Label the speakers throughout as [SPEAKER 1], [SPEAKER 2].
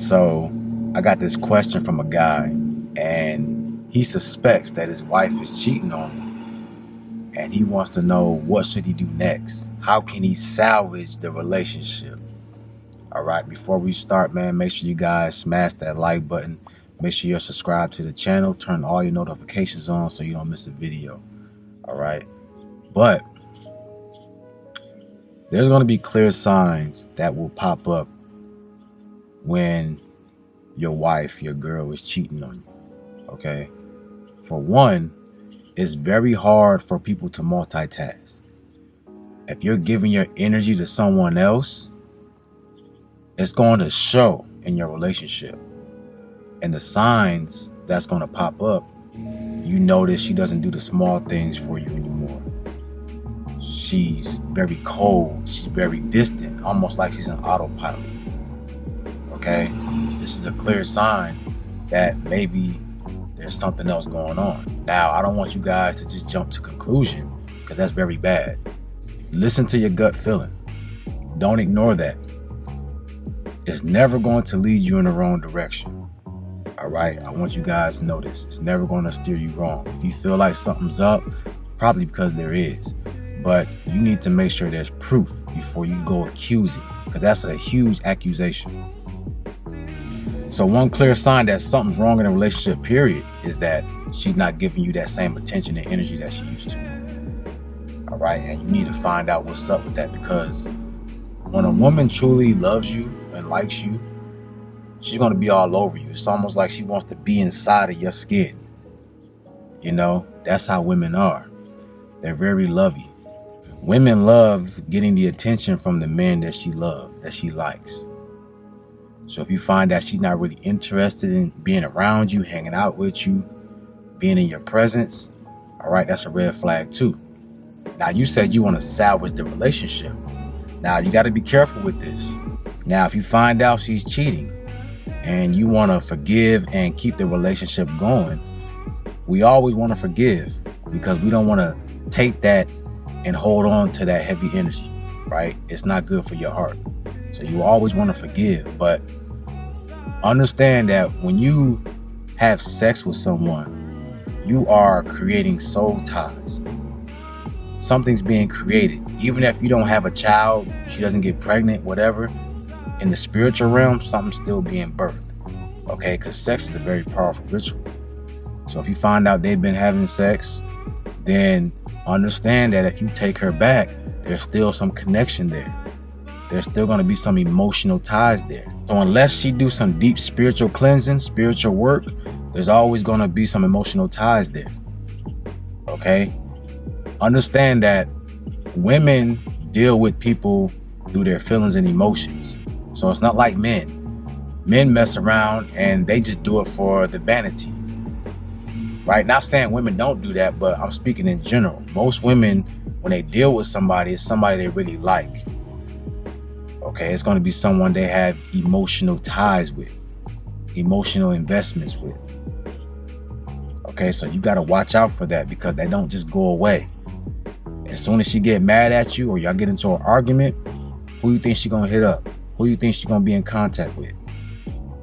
[SPEAKER 1] So I got this question from a guy, and he suspects that his wife is cheating on him, and he wants to know what should he do next. How can he salvage the relationship? All right, before we start, man, make sure you guys smash that like button. Make sure you're subscribed to the channel. Turn all your notifications on so you don't miss a video. All right, but there's going to be clear signs that will pop up when your wife, your girl, is cheating on you. Okay, for one, it's very hard for people to multitask. If you're giving your energy to someone else, it's going to show in your relationship. And the signs that's going to pop up, you notice she doesn't do the small things for you anymore. She's very cold. She's very distant, almost like she's an autopilot. Okay? This is a clear sign that maybe there's something else going on. Now, I don't want you guys to just jump to conclusion, because that's very bad. Listen to your gut feeling. Don't ignore that. It's never going to lead you in the wrong direction. All right, I want you guys to know this. It's never going to steer you wrong. If you feel like something's up, probably because there is. But you need to make sure there's proof before you go accusing, because that's a huge accusation. So one clear sign that something's wrong in a relationship, period, is that she's not giving you that same attention and energy that she used to. All right, and you need to find out what's up with that, because when a woman truly loves you and likes you, she's going to be all over you. It's almost like she wants to be inside of your skin. You know, that's how women are. They're very lovey. Women love getting the attention from the men that she loves, that she likes. So if you find that she's not really interested in being around you, hanging out with you, being in your presence, all right, that's a red flag too. Now, you said you want to salvage the relationship. Now, you got to be careful with this. Now, if you find out she's cheating and you want to forgive and keep the relationship going, we always want to forgive, because we don't want to take that and hold on to that heavy energy, right? It's not good for your heart. So you always want to forgive, but understand that when you have sex with someone, you are creating soul ties. Something's being created. Even if you don't have a child, she doesn't get pregnant, whatever, in the spiritual realm, something's still being birthed. Okay, because sex is a very powerful ritual. So if you find out they've been having sex, then understand that if you take her back, there's still some connection there. There's still going to be some emotional ties there. So unless she do some deep spiritual cleansing, spiritual work, there's always going to be some emotional ties there. Okay? Understand that women deal with people through their feelings and emotions. So it's not like men. Men mess around and they just do it for the vanity. Right? Not saying women don't do that, but I'm speaking in general. Most women, when they deal with somebody, it's somebody they really like. Okay, it's going to be someone they have emotional ties with, emotional investments with. Okay, so you got to watch out for that, because they don't just go away. As soon as she get mad at you or y'all get into an argument, who you think she going to hit up? Who you think she going to be in contact with?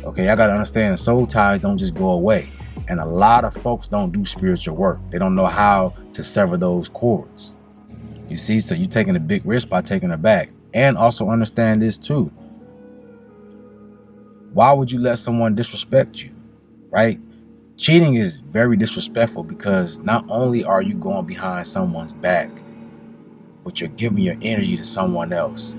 [SPEAKER 1] Okay, y'all got to understand, soul ties don't just go away. And a lot of folks don't do spiritual work. They don't know how to sever those cords. You see, so you're taking a big risk by taking her back. And also understand this too. Why would you let someone disrespect you, right? Cheating is very disrespectful, because not only are you going behind someone's back, but you're giving your energy to someone else.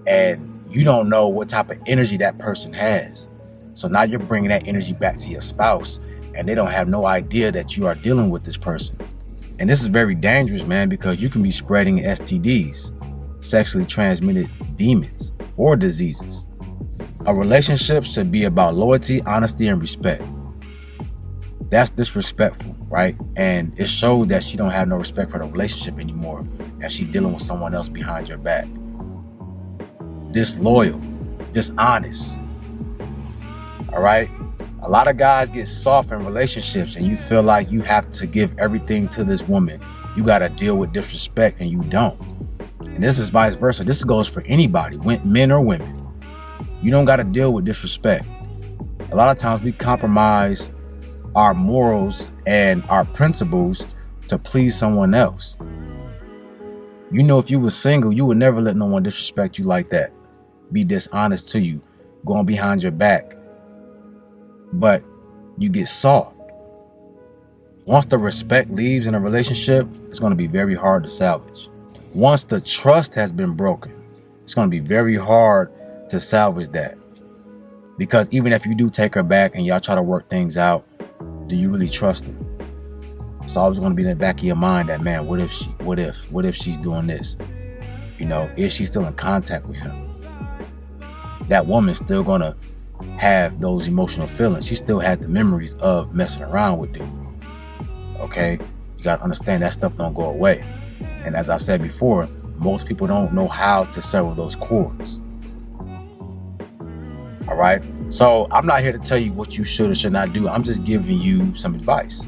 [SPEAKER 1] And you don't know what type of energy that person has. So now you're bringing that energy back to your spouse, and they don't have no idea that you are dealing with this person. And this is very dangerous, man, because you can be spreading STDs, sexually transmitted demons, or diseases. A relationship should be about loyalty, honesty, and respect. That's disrespectful, right? And it shows that she don't have no respect for the relationship anymore, and she's dealing with someone else behind your back. Disloyal, dishonest. All right? A lot of guys get soft in relationships, and you feel like you have to give everything to this woman. You got to deal with disrespect, and you don't. And this is vice versa. This goes for anybody, men or women. You don't got to deal with disrespect. A lot of times we compromise our morals and our principles to please someone else. You know, if you were single, you would never let no one disrespect you like that, be dishonest to you, going behind your back. But you get soft. Once the respect leaves in a relationship, it's going to be very hard to salvage. Once the trust has been broken, it's going to be very hard to salvage that. Because even if you do take her back and y'all try to work things out, do you really trust her? It's always going to be in the back of your mind that, man, what if she's doing this? You know, is she still in contact with him? That woman's still going to have those emotional feelings. She still has the memories of messing around with dude. Okay? You got to understand that stuff don't go away. And as I said before, most people don't know how to sever those cords. All right? So I'm not here to tell you what you should or should not do. I'm just giving you some advice.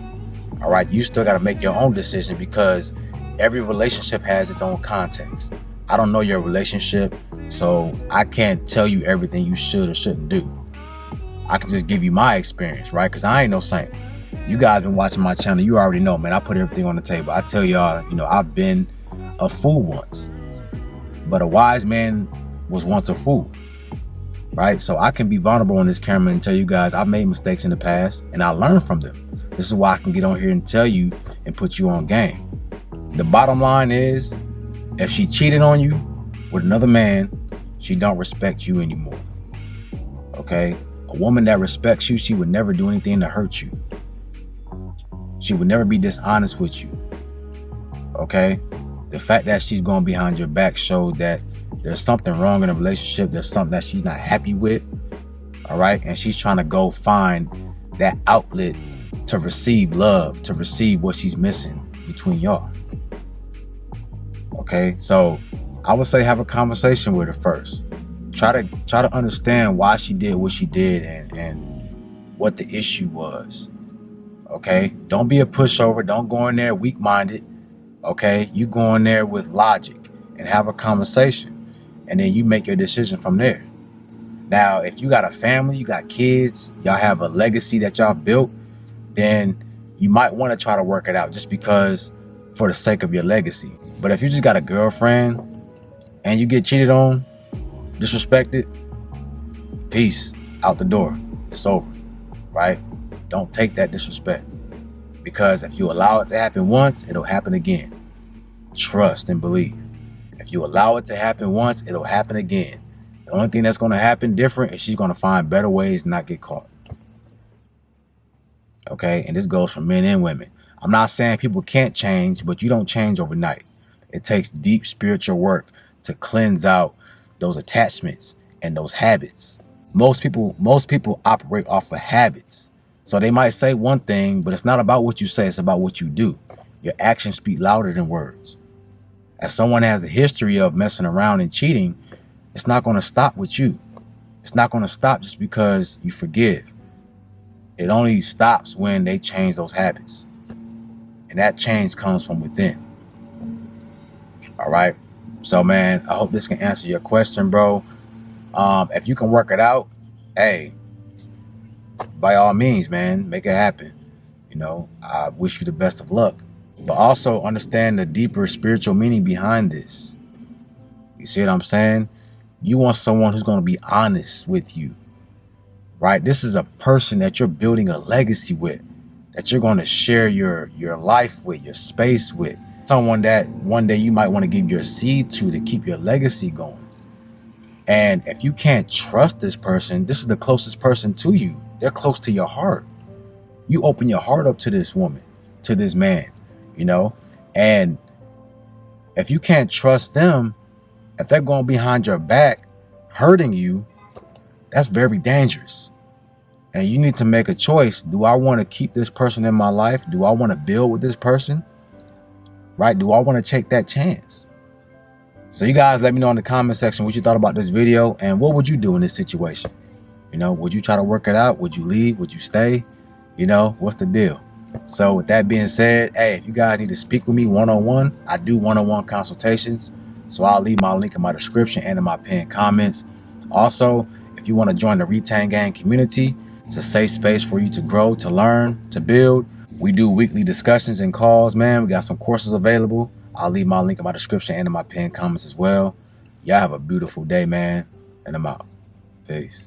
[SPEAKER 1] All right? You still got to make your own decision because every relationship has its own context. I don't know your relationship, so I can't tell you everything you should or shouldn't do. I can just give you my experience, right? Because I ain't no saint. You guys been watching my channel. You already know, man. I put everything on the table. I tell y'all, you know, I've been a fool once. But a wise man was once a fool, right? So I can be vulnerable on this camera and tell you guys I've made mistakes in the past and I learned from them. This is why I can get on here and tell you and put you on game. The bottom line is, if she cheated on you with another man, she don't respect you anymore. Okay? A woman that respects you, she would never do anything to hurt you. She would never be dishonest with you. Okay? The fact that she's going behind your back shows that there's something wrong in a relationship. There's something that she's not happy with. All right? And she's trying to go find that outlet to receive love, to receive what she's missing between y'all. Okay? So I would say have a conversation with her first. Try to understand why she did what she did and what the issue was. Okay? Don't be a pushover. Don't go in there weak-minded. Okay? You go in there with logic and have a conversation. And then you make your decision from there. Now, if you got a family, you got kids, y'all have a legacy that y'all built, then you might want to try to work it out just because for the sake of your legacy. But if you just got a girlfriend and you get cheated on, disrespected, peace, out the door. It's over, right? Don't take that disrespect. Because if you allow it to happen once, it'll happen again. Trust and believe. If you allow it to happen once, it'll happen again. The only thing that's going to happen different is she's going to find better ways to not get caught. Okay? And this goes for men and women. I'm not saying people can't change, but you don't change overnight. It takes deep spiritual work to cleanse out those attachments and those habits. Most people operate off of habits. So they might say one thing, but it's not about what you say, it's about what you do. Your actions speak louder than words. If someone has a history of messing around and cheating, it's not going to stop with you. It's not going to stop just because you forgive. It only stops when they change those habits. And that change comes from within. All right. So, man, I hope this can answer your question, bro. If you can work it out, hey, by all means, man, make it happen. You know, I wish you the best of luck. But also understand the deeper spiritual meaning behind this. You see what I'm saying? You want someone who's going to be honest with you, right? This is a person that you're building a legacy with, that you're going to share your life with, your space with. Someone that one day you might want to give your seed to keep your legacy going. And if you can't trust this person, this is the closest person to you. They're close to your heart. You open your heart up to this woman, to this man, you know? And if you can't trust them, if they're going behind your back, hurting you, that's very dangerous. And you need to make a choice. Do I want to keep this person in my life? Do I want to build with this person? Right? Do I want to take that chance? So you guys let me know in the comment section what you thought about this video and what would you do in this situation? You know, would you try to work it out? Would you leave? Would you stay? You know, what's the deal? So with that being said, hey, if you guys need to speak with me one-on-one, I do one-on-one consultations. So I'll leave my link in my description and in my pinned comments. Also, if If you want to join the Retain Gang community, it's a safe space for you to grow, to learn, to build. We do weekly discussions and calls, man. We got some courses available. I'll leave my link in my description and in my pinned comments as well. Y'all have a beautiful day, man. And I'm out. Peace.